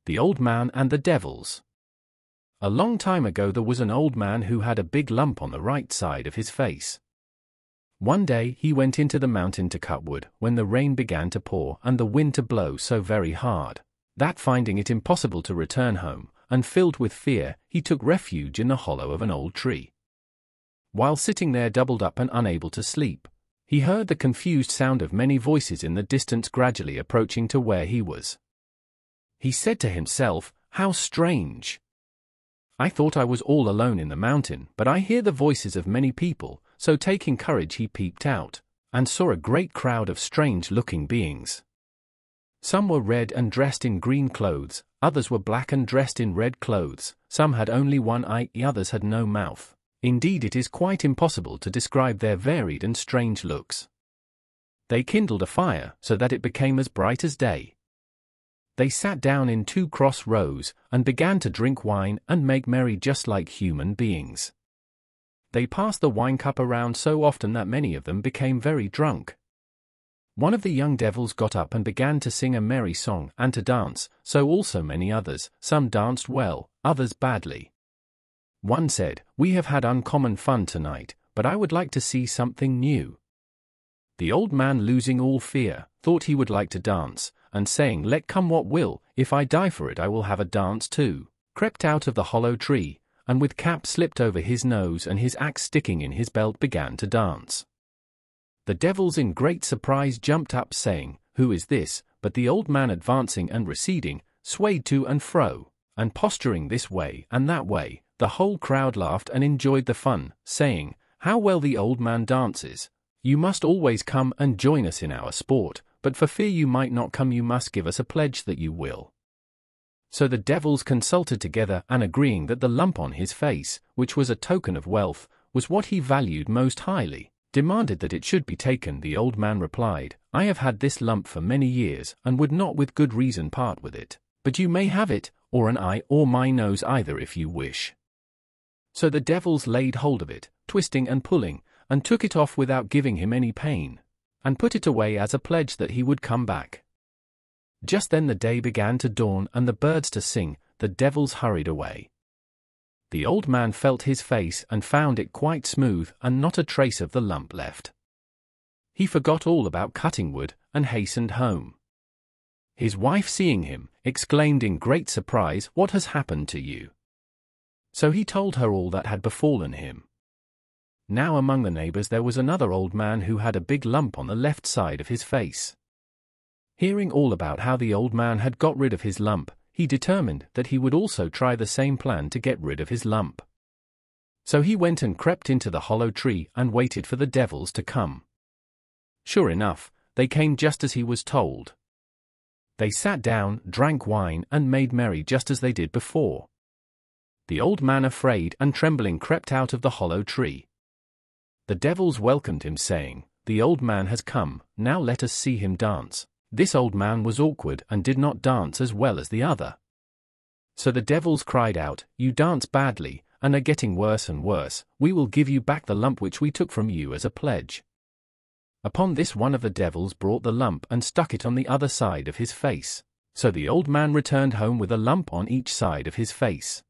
The Old Man and the Devils. A long time ago there was an old man who had a big lump on the right side of his face. One day he went into the mountain to cut wood when the rain began to pour and the wind to blow so very hard, that finding it impossible to return home, and filled with fear, he took refuge in the hollow of an old tree. While sitting there doubled up and unable to sleep, he heard the confused sound of many voices in the distance gradually approaching to where he was. He said to himself, "How strange! I thought I was all alone in the mountain, but I hear the voices of many people." So taking courage he peeped out, and saw a great crowd of strange-looking beings. Some were red and dressed in green clothes, others were black and dressed in red clothes, some had only one eye, others had no mouth. Indeed, it is quite impossible to describe their varied and strange looks. They kindled a fire so that it became as bright as day. They sat down in 2 cross rows, and began to drink wine and make merry just like human beings. They passed the wine cup around so often that many of them became very drunk. One of the young devils got up and began to sing a merry song and to dance, so also many others. Some danced well, others badly. One said, "We have had uncommon fun tonight, but I would like to see something new." The old man, losing all fear, thought he would like to dance, and saying, "Let come what will, if I die for it I will have a dance too," crept out of the hollow tree, and with cap slipped over his nose and his axe sticking in his belt began to dance. The devils in great surprise jumped up saying, "Who is this?" But the old man, advancing and receding, swayed to and fro, and posturing this way and that way. The whole crowd laughed and enjoyed the fun, saying, "How well the old man dances! You must always come and join us in our sport, but for fear you might not come you must give us a pledge that you will." So the devils consulted together, and agreeing that the lump on his face, which was a token of wealth, was what he valued most highly, demanded that it should be taken. The old man replied, "I have had this lump for many years, and would not with good reason part with it, but you may have it, or an eye or my nose either if you wish." So the devils laid hold of it, twisting and pulling, and took it off without giving him any pain, and put it away as a pledge that he would come back. Just then the day began to dawn and the birds to sing. The devils hurried away. The old man felt his face and found it quite smooth and not a trace of the lump left. He forgot all about cutting wood and hastened home. His wife, seeing him, exclaimed in great surprise, "What has happened to you?" So he told her all that had befallen him. Now among the neighbors there was another old man who had a big lump on the left side of his face. Hearing all about how the old man had got rid of his lump, he determined that he would also try the same plan to get rid of his lump. So he went and crept into the hollow tree and waited for the devils to come. Sure enough, they came just as he was told. They sat down, drank wine, and made merry just as they did before. The old man, afraid and trembling, crept out of the hollow tree. The devils welcomed him, saying, "The old man has come, now let us see him dance." This old man was awkward and did not dance as well as the other. So the devils cried out, "You dance badly, and are getting worse and worse. We will give you back the lump which we took from you as a pledge." Upon this one of the devils brought the lump and stuck it on the other side of his face. So the old man returned home with a lump on each side of his face.